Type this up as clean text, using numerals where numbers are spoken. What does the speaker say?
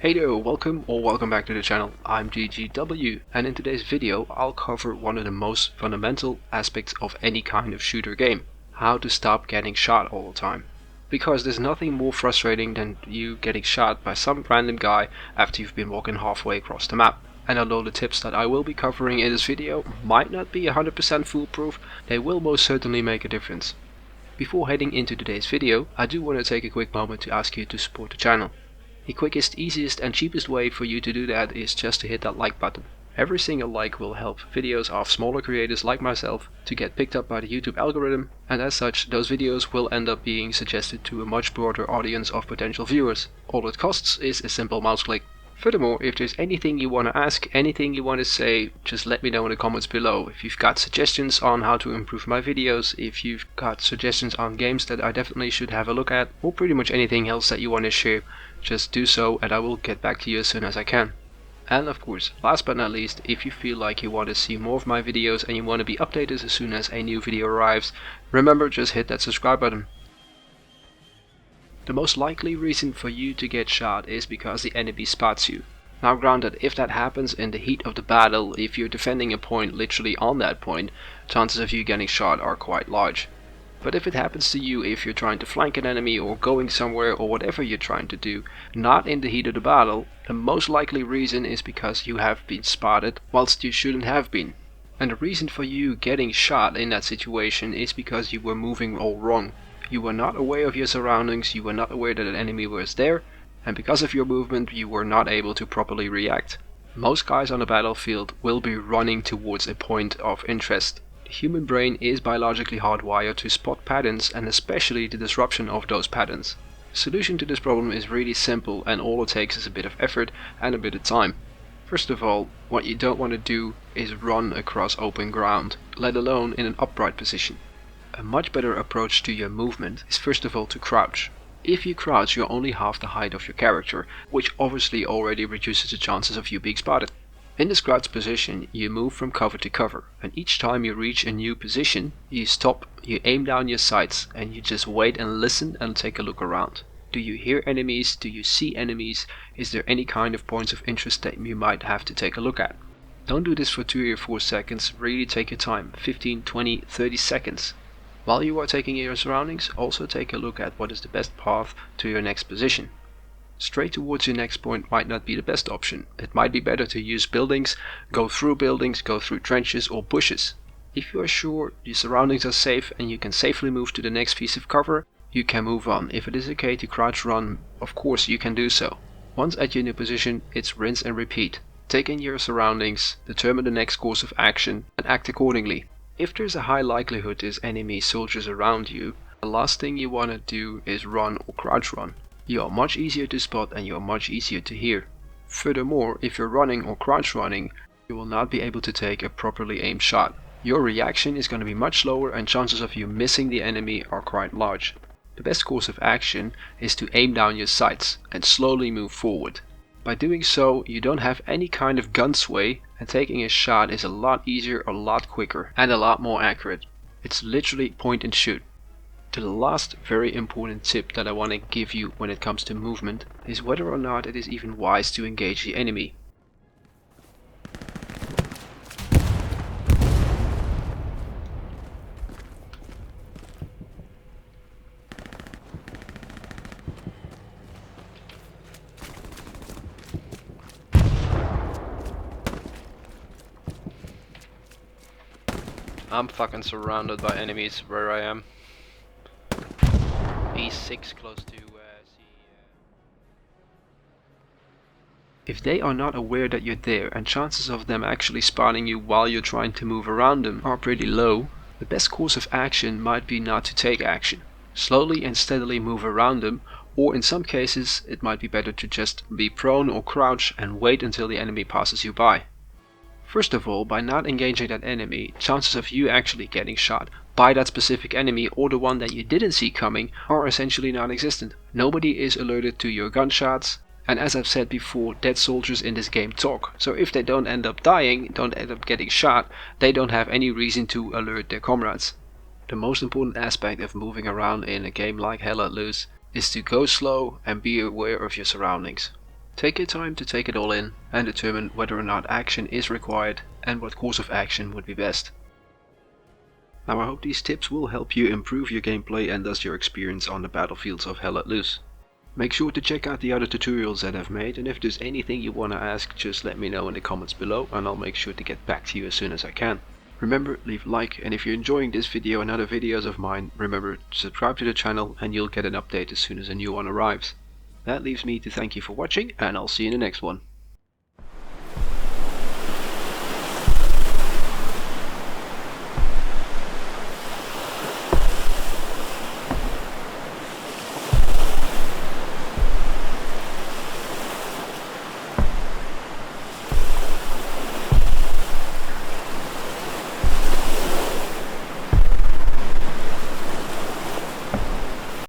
Hey there, welcome back to the channel. I'm GGW, and in today's video I'll cover one of the most fundamental aspects of any kind of shooter game: how to stop getting shot all the time. Because there's nothing more frustrating than you getting shot by some random guy after you've been walking halfway across the map. And although the tips that I will be covering in this video might not be 100% foolproof, they will most certainly make a difference. Before heading into today's video, I do want to take a quick moment to ask you to support the channel. The quickest, easiest and cheapest way for you to do that is just to hit that like button. Every single like will help videos of smaller creators like myself to get picked up by the YouTube algorithm, and as such those videos will end up being suggested to a much broader audience of potential viewers. All it costs is a simple mouse click. Furthermore, if there's anything you want to ask, anything you want to say, just let me know in the comments below. If you've got suggestions on how to improve my videos, if you've got suggestions on games that I definitely should have a look at, or pretty much anything else that you want to share, just do so and I will get back to you as soon as I can. And of course, last but not least, if you feel like you want to see more of my videos and you want to be updated as soon as a new video arrives, remember, just hit that subscribe button. The most likely reason for you to get shot is because the enemy spots you. Now granted, if that happens in the heat of the battle, if you're defending a point literally on that point, chances of you getting shot are quite large. But if it happens to you if you're trying to flank an enemy or going somewhere or whatever you're trying to do, not in the heat of the battle, the most likely reason is because you have been spotted whilst you shouldn't have been. And the reason for you getting shot in that situation is because you were moving all wrong. You were not aware of your surroundings, you were not aware that an enemy was there, and because of your movement you were not able to properly react. Most guys on the battlefield will be running towards a point of interest. The human brain is biologically hardwired to spot patterns, and especially the disruption of those patterns. The solution to this problem is really simple, and all it takes is a bit of effort and a bit of time. First of all, what you don't want to do is run across open ground, let alone in an upright position. A much better approach to your movement is first of all to crouch. If you crouch, you're only half the height of your character, which obviously already reduces the chances of you being spotted. In this crouched position, you move from cover to cover, and each time you reach a new position, you stop, you aim down your sights, and you just wait and listen and take a look around. Do you hear enemies? Do you see enemies? Is there any kind of points of interest that you might have to take a look at? Don't do this for 2 or 4 seconds, really take your time, 15, 20, 30 seconds. While you are taking your surroundings, also take a look at what is the best path to your next position. Straight towards your next point might not be the best option. It might be better to use buildings, go through trenches or bushes. If you are sure your surroundings are safe and you can safely move to the next piece of cover, you can move on. If it is okay to crouch run, of course you can do so. Once at your new position, it's rinse and repeat. Take in your surroundings, determine the next course of action, and act accordingly. If there's a high likelihood there's enemy soldiers around you, the last thing you want to do is run or crouch run. You are much easier to spot and you are much easier to hear. Furthermore, if you're running or crouch running, you will not be able to take a properly aimed shot. Your reaction is going to be much slower and chances of you missing the enemy are quite large. The best course of action is to aim down your sights and slowly move forward. By doing so, you don't have any kind of gun sway, and taking a shot is a lot easier, a lot quicker, and a lot more accurate. It's literally point and shoot. The last very important tip that I want to give you when it comes to movement is whether or not it is even wise to engage the enemy. I'm fucking surrounded by enemies where I am. E6 close to C. If they are not aware that you're there, and chances of them actually spotting you while you're trying to move around them are pretty low, the best course of action might be not to take action. Slowly and steadily move around them, or in some cases it might be better to just be prone or crouch and wait until the enemy passes you by. First of all, by not engaging that enemy, chances of you actually getting shot by that specific enemy or the one that you didn't see coming are essentially non-existent. Nobody is alerted to your gunshots, and as I've said before, dead soldiers in this game talk. So if they don't end up dying, don't end up getting shot, they don't have any reason to alert their comrades. The most important aspect of moving around in a game like Hell Let Loose is to go slow and be aware of your surroundings. Take your time to take it all in and determine whether or not action is required and what course of action would be best. Now I hope these tips will help you improve your gameplay and thus your experience on the battlefields of Hell Let Loose. Make sure to check out the other tutorials that I've made, and if there's anything you want to ask, just let me know in the comments below and I'll make sure to get back to you as soon as I can. Remember, leave a like, and if you're enjoying this video and other videos of mine, remember to subscribe to the channel and you'll get an update as soon as a new one arrives. That leaves me to thank you for watching, and I'll see you in the next one.